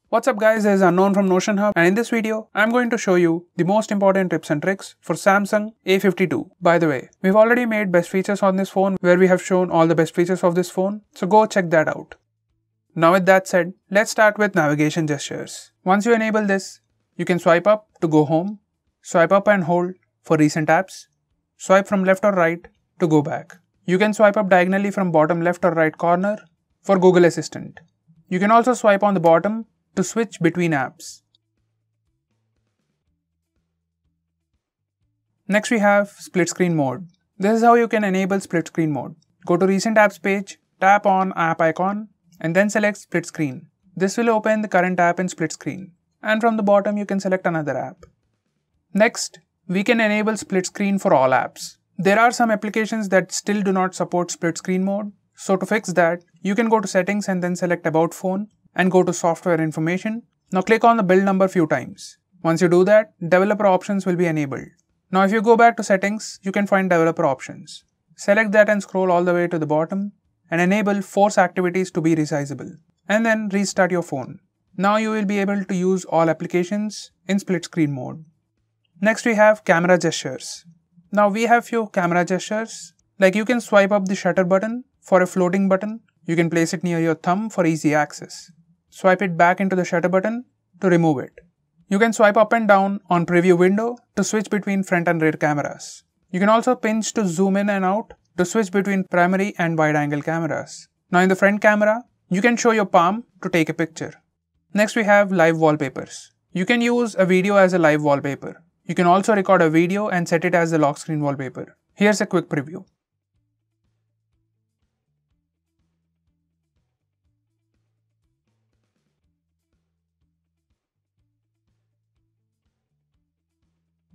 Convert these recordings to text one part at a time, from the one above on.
What's up guys, this is Unknown from Notion Hub, and in this video, I'm going to show you the most important tips and tricks for Samsung A52. By the way, we've already made best features on this phone where we have shown all the best features of this phone, so go check that out. Now with that said, let's start with navigation gestures. Once you enable this, you can swipe up to go home, swipe up and hold for recent apps, swipe from left or right to go back. You can swipe up diagonally from bottom left or right corner for Google Assistant. You can also swipe on the bottom to switch between apps. Next we have split screen mode. This is how you can enable split screen mode. Go to recent apps page, tap on app icon and then select split screen. This will open the current app in split screen, and from the bottom you can select another app. Next, we can enable split screen for all apps. There are some applications that still do not support split screen mode, so to fix that, you can go to settings and then select about phone and go to software information. Now click on the build number few times. Once you do that, developer options will be enabled. Now if you go back to settings, you can find developer options. Select that and scroll all the way to the bottom and enable force activities to be resizable, and then restart your phone. Now you will be able to use all applications in split screen mode. Next we have camera gestures. Now we have few camera gestures, like you can swipe up the shutter button for a floating button. You can place it near your thumb for easy access. Swipe it back into the shutter button to remove it. You can swipe up and down on preview window to switch between front and rear cameras. You can also pinch to zoom in and out to switch between primary and wide angle cameras. Now in the front camera, you can show your palm to take a picture. Next we have live wallpapers. You can use a video as a live wallpaper. You can also record a video and set it as the lock screen wallpaper. Here's a quick preview.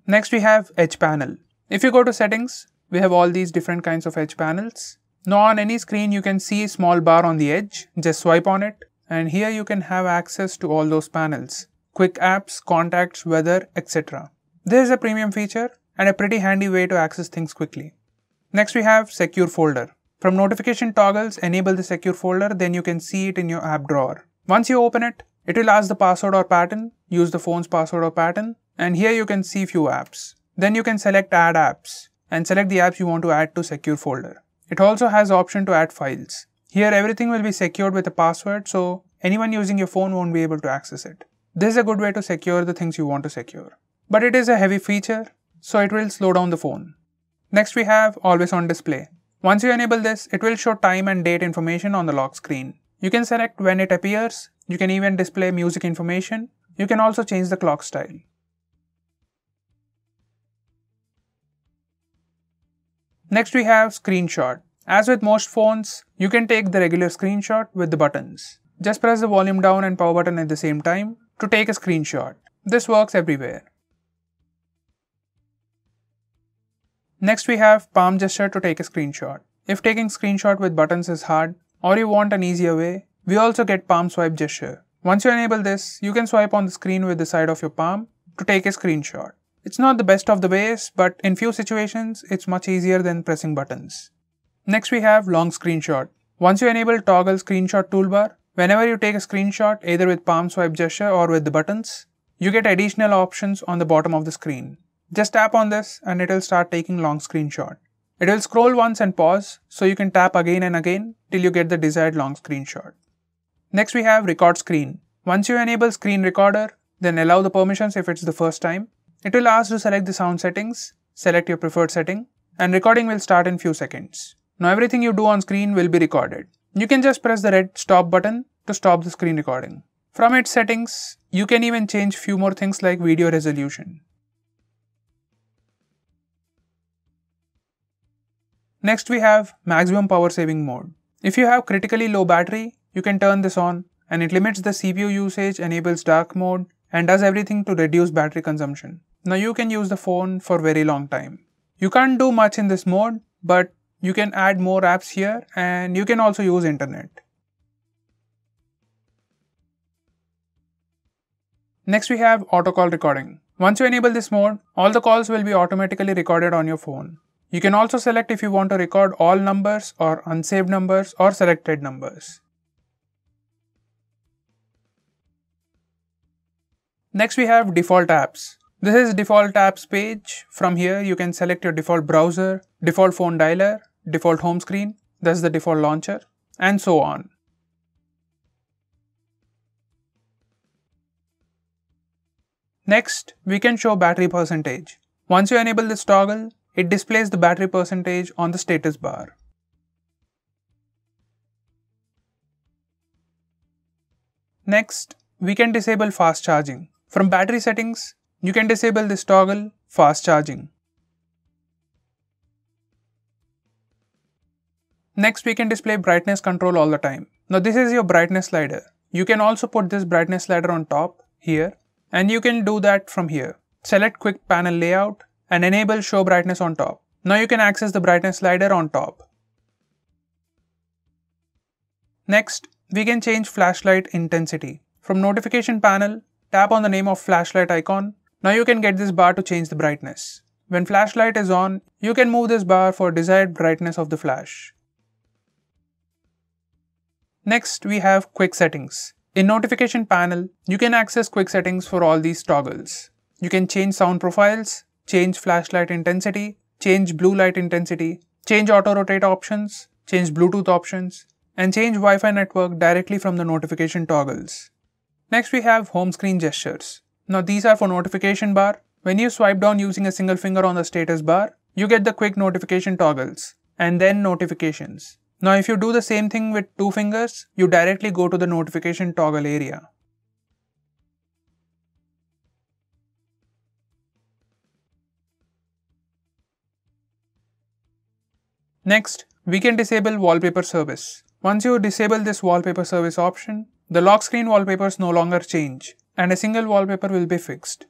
Next we have edge panel. If you go to settings, we have all these different kinds of edge panels. Now on any screen you can see a small bar on the edge. Just swipe on it and here you can have access to all those panels. Quick apps, contacts, weather, etc. This is a premium feature and a pretty handy way to access things quickly. Next we have secure folder. From notification toggles, enable the secure folder, then you can see it in your app drawer. Once you open it, it will ask the password or pattern. Use the phone's password or pattern, and here you can see few apps. Then you can select add apps and select the apps you want to add to secure folder. It also has option to add files. Here everything will be secured with a password, so anyone using your phone won't be able to access it. This is a good way to secure the things you want to secure. But it is a heavy feature, so it will slow down the phone. Next we have always on display. Once you enable this, it will show time and date information on the lock screen. You can select when it appears. You can even display music information. You can also change the clock style. Next we have screenshot. As with most phones, you can take the regular screenshot with the buttons. Just press the volume down and power button at the same time to take a screenshot. This works everywhere. Next we have palm gesture to take a screenshot. If taking screenshot with buttons is hard or you want an easier way, we also get palm swipe gesture. Once you enable this, you can swipe on the screen with the side of your palm to take a screenshot. It's not the best of the ways, but in few situations, it's much easier than pressing buttons. Next we have long screenshot. Once you enable toggle screenshot toolbar, whenever you take a screenshot either with palm swipe gesture or with the buttons, you get additional options on the bottom of the screen. Just tap on this and it will start taking long screenshot. It will scroll once and pause, so you can tap again and again till you get the desired long screenshot. Next we have record screen. Once you enable screen recorder, then allow the permissions if it's the first time. It will ask to select the sound settings, select your preferred setting, and recording will start in few seconds. Now everything you do on screen will be recorded. You can just press the red stop button to stop the screen recording. From its settings, you can even change few more things like video resolution. Next we have maximum power saving mode. If you have critically low battery, you can turn this on and it limits the CPU usage, enables dark mode, and does everything to reduce battery consumption. Now you can use the phone for very long time. You can't do much in this mode, but you can add more apps here and you can also use internet. Next we have auto call recording. Once you enable this mode, all the calls will be automatically recorded on your phone. You can also select if you want to record all numbers or unsaved numbers or selected numbers. Next we have default apps. This is default apps page. From here you can select your default browser, default phone dialer, default home screen, that's the default launcher, and so on. Next, we can show battery percentage. Once you enable this toggle, it displays the battery percentage on the status bar. Next, we can disable fast charging. From battery settings, you can disable this toggle, fast charging. Next, we can display brightness control all the time. Now this is your brightness slider. You can also put this brightness slider on top, here, and you can do that from here. Select quick panel layout and enable show brightness on top. Now you can access the brightness slider on top. Next, we can change flashlight intensity. From notification panel, tap on the name of flashlight icon. Now you can get this bar to change the brightness. When flashlight is on, you can move this bar for desired brightness of the flash. Next, we have quick settings. In notification panel, you can access quick settings for all these toggles. You can change sound profiles, change flashlight intensity, change blue light intensity, change auto rotate options, change Bluetooth options, and change Wi-Fi network directly from the notification toggles. Next we have home screen gestures. Now these are for notification bar. When you swipe down using a single finger on the status bar, you get the quick notification toggles, and then notifications. Now if you do the same thing with 2 fingers, you directly go to the notification toggle area. Next, we can disable wallpaper service. Once you disable this wallpaper service option, the lock screen wallpapers no longer change, and a single wallpaper will be fixed.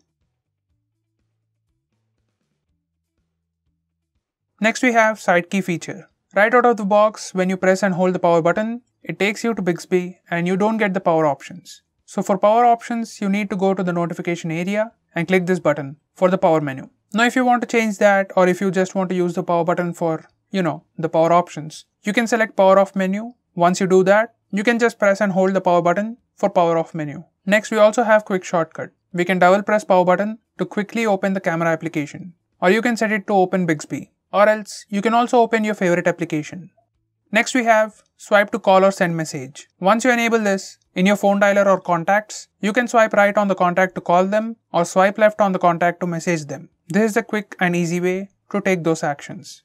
Next we have SIDEKEY feature. Right out of the box, when you press and hold the power button, it takes you to Bixby and you don't get the power options. So for power options, you need to go to the notification area and click this button for the power menu. Now if you want to change that, or if you just want to use the power button for, the power options, you can select power off menu. Once you do that, you can just press and hold the power button for power off menu. Next we also have quick shortcut. We can double press power button to quickly open the camera application, or you can set it to open Bixby, or else you can also open your favorite application. Next we have swipe to call or send message. Once you enable this, in your phone dialer or contacts, you can swipe right on the contact to call them or swipe left on the contact to message them. This is the quick and easy way to take those actions.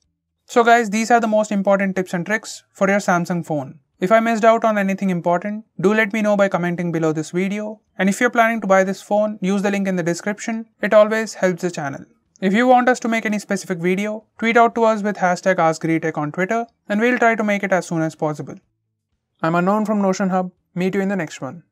So guys, these are the most important tips and tricks for your Samsung phone. If I missed out on anything important, do let me know by commenting below this video. And if you're planning to buy this phone, use the link in the description. It always helps the channel. If you want us to make any specific video, tweet out to us with hashtag AskGreedyTech on Twitter, and we'll try to make it as soon as possible. I'm Unknown from Notion Hub. Meet you in the next one.